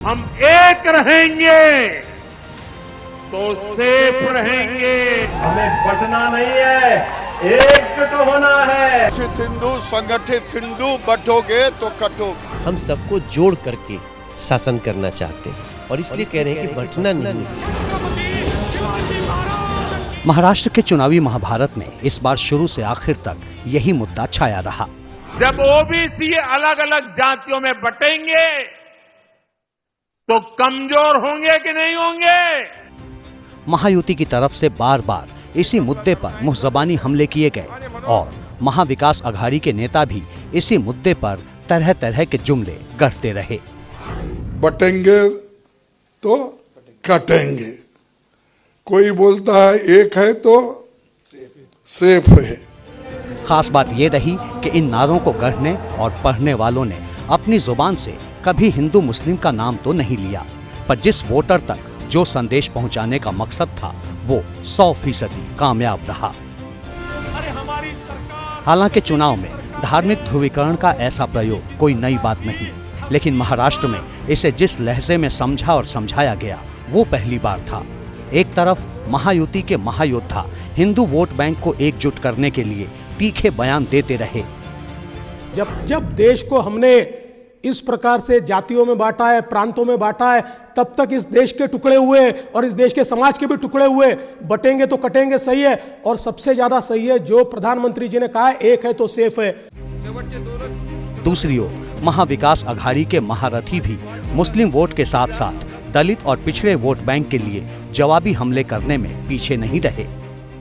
हम एक रहेंगे तो सेफ रहेंगे। हमें बटना नहीं है, एकजुट होना है। हिंदू संगठित हिंदू बटोगे तो कटोगे। हम सबको जोड़ करके शासन करना चाहते हैं और इसलिए कह रहे हैं कि बंटना नहीं। महाराष्ट्र के चुनावी महाभारत में इस बार शुरू से आखिर तक यही मुद्दा छाया रहा। जब ओबीसी अलग अलग जातियों में बटेंगे तो कमजोर होंगे कि नहीं होंगे? महायुति की तरफ से बार बार इसी मुद्दे पर मुहजबानी हमले किए गए और महाविकास अघाड़ी के नेता भी इसी मुद्दे पर तरह तरह के जुमले गढ़ते रहे। बटेंगे तो कटेंगे। कोई बोलता है एक है तो सेफ है। खास बात यह रही कि इन नारों को गढ़ने और पढ़ने वालों ने अपनी जुबान से कभी हिंदू मुस्लिम का नाम तो नहीं लिया, पर जिस वोटर तक जो संदेश पहुंचाने का मकसद था वो 100% कामयाब रहा। हालांकि चुनाव में धार्मिक ध्रुवीकरण का ऐसा प्रयोग कोई नई बात नहीं, लेकिन महाराष्ट्र में इसे जिस लहजे में समझा और समझाया गया वो पहली बार था। एक तरफ महायुति के महायोद्धा हिंदू वोट बैंक को एकजुट करने के लिए तीखे बयान देते रहे। जब देश को हमने इस प्रकार से जातियों में बांटा है, प्रांतों में बांटा है, तब तक इस देश के टुकड़े हुए और इस देश के समाज के भी टुकड़े हुए। बटेंगे तो कटेंगे सही है, और सबसे ज्यादा सही है जो प्रधानमंत्री जी ने कहा है, एक है तो सेफ है। दूसरी ओर महाविकास अघाड़ी के महारथी भी मुस्लिम वोट के साथ साथ दलित और पिछड़े वोट बैंक के लिए जवाबी हमले करने में पीछे नहीं रहे।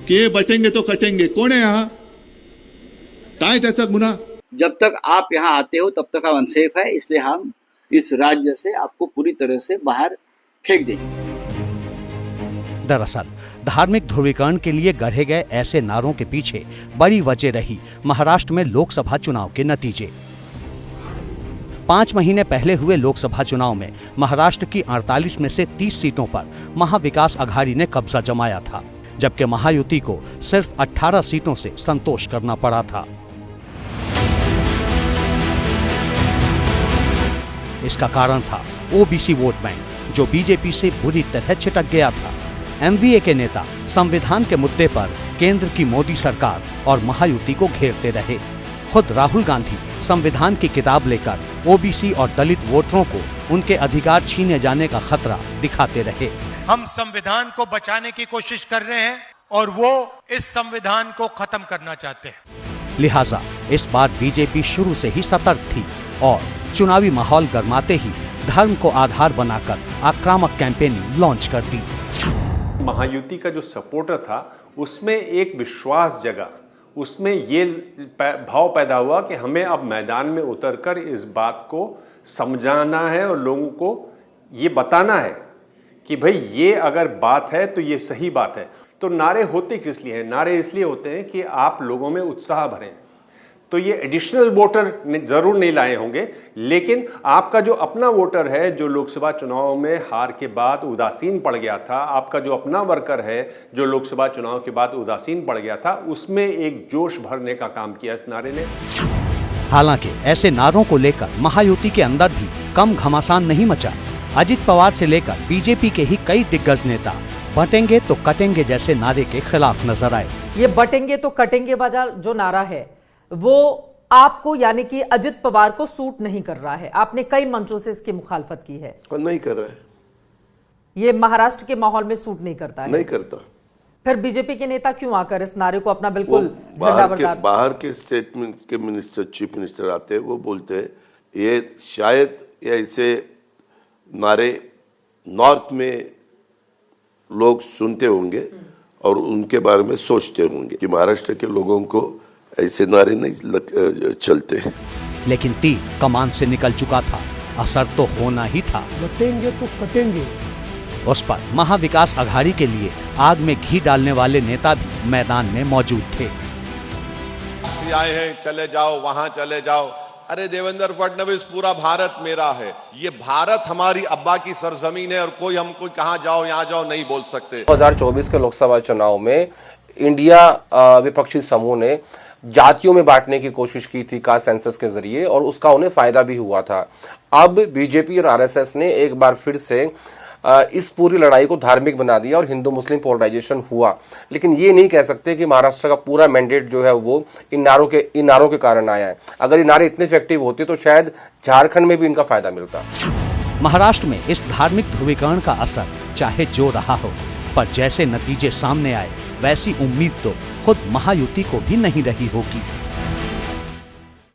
कि बटेंगे तो कटेंगे, कौन है यहाँ? काय त्याचा गुन्हा? जब तक आप यहाँ आते हो तब तक आप अनसेफ है, इसलिए हम इस राज्य से आपको पूरी तरह से बाहर फेंक देंगे। दरअसल धार्मिक ध्रुवीकरण के लिए गढ़े गए ऐसे नारों के पीछे बड़ी वजह रही महाराष्ट्र में लोकसभा चुनाव के नतीजे। 5 महीने पहले हुए लोकसभा चुनाव में महाराष्ट्र की 48 में से 30 सीटों पर महाविकास अघाड़ी ने कब्जा जमाया था, जबकि महायुति को सिर्फ 18 सीटों से संतोष करना पड़ा था। इसका कारण था ओबीसी वोट बैंक, जो बीजेपी से बुरी तरह छिटक गया था। एमवीए के नेता संविधान के मुद्दे पर केंद्र की मोदी सरकार और महायुति को घेरते रहे। खुद राहुल गांधी संविधान की किताब लेकर ओबीसी और दलित वोटरों को उनके अधिकार छीने जाने का खतरा दिखाते रहे। हम संविधान को बचाने की कोशिश कर रहे हैं और वो इस संविधान को खत्म करना चाहते हैं। लिहाजा इस बार बीजेपी शुरू से ही सतर्क थी और चुनावी माहौल गरमाते ही धर्म को आधार बनाकर आक्रामक कैंपेनिंग लॉन्च कर दी। महायुति का जो सपोर्टर था उसमें एक विश्वास जगा, उसमें ये भाव पैदा हुआ कि हमें अब मैदान में उतरकर इस बात को समझाना है और लोगों को ये बताना है कि भाई ये अगर बात है तो ये सही बात है। तो नारे होते किस लिए हैं? नारे इसलिए होते हैं कि आप लोगों में उत्साह भरें। तो ये एडिशनल वोटर जरूर नहीं लाए होंगे, लेकिन आपका जो अपना वोटर है जो लोकसभा चुनाव में हार के बाद उदासीन पड़ गया था, आपका जो अपना वर्कर है जो लोकसभा चुनाव के बाद उदासीन पड़ गया था, उसमें एक जोश भरने का काम किया इस नारे ने। हालांकि ऐसे नारों को लेकर महायुति के अंदर भी कम घमासान नहीं मचा। अजित पवार से लेकर बीजेपी के ही कई दिग्गज नेता बटेंगे तो कटेंगे जैसे नारे के खिलाफ नजर आए। ये बटेंगे तो कटेंगे वाला जो नारा है वो आपको यानी कि अजित पवार को सूट नहीं कर रहा है। आपने कई मंचों से इसकी मुखालफत की है। नहीं कर रहा है, ये महाराष्ट्र के माहौल में सूट नहीं करता है। नहीं करता। फिर बीजेपी के नेता क्यों आकर इस नारे को अपना बिल्कुल बाहर के स्टेटमेंट के मिनिस्टर, चीफ मिनिस्टर आते हैं, वो बोलते हैं ये शायद ऐसे नारे नॉर्थ में लोग सुनते होंगे और उनके बारे में सोचते होंगे कि महाराष्ट्र के लोगों को ऐसे नारे नहीं चलते। लेकिन तीर कमान से निकल चुका था, असर तो होना ही था। बटेंगे तो कटेंगे। उस पर महाविकास अघाड़ी के लिए आग में घी डालने वाले नेता भी मैदान में मौजूद थे। आए हैं, चले जाओ, वहां चले जाओ। अरे देवेंद्र फडणवीस, पूरा भारत मेरा है। ये भारत हमारी अब्बा की सरजमीन है और कोई हमको कहां जाओ यहाँ जाओ नहीं बोल सकते। 2024 के लोकसभा चुनाव में इंडिया विपक्षी समूह ने जातियों में बांटने की कोशिश की थी कास्ट सेंसस के जरिए, और उसका उन्हें फायदा भी हुआ था। अब बीजेपी और आरएसएस ने एक बार फिर से इस पूरी लड़ाई को धार्मिक बना दिया और हिंदू मुस्लिम पोलराइजेशन हुआ। लेकिन ये नहीं कह सकते कि महाराष्ट्र का पूरा मैंडेट जो है वो इन नारों के कारण आया है। अगर ये नारे इतने इफेक्टिव होते तो शायद झारखंड में भी इनका फायदा मिलता। महाराष्ट्र में इस धार्मिक ध्रुवीकरण का असर चाहे जो रहा हो, पर जैसे नतीजे सामने आए वैसी उम्मीद तो खुद महायुति को भी नहीं रही होगी।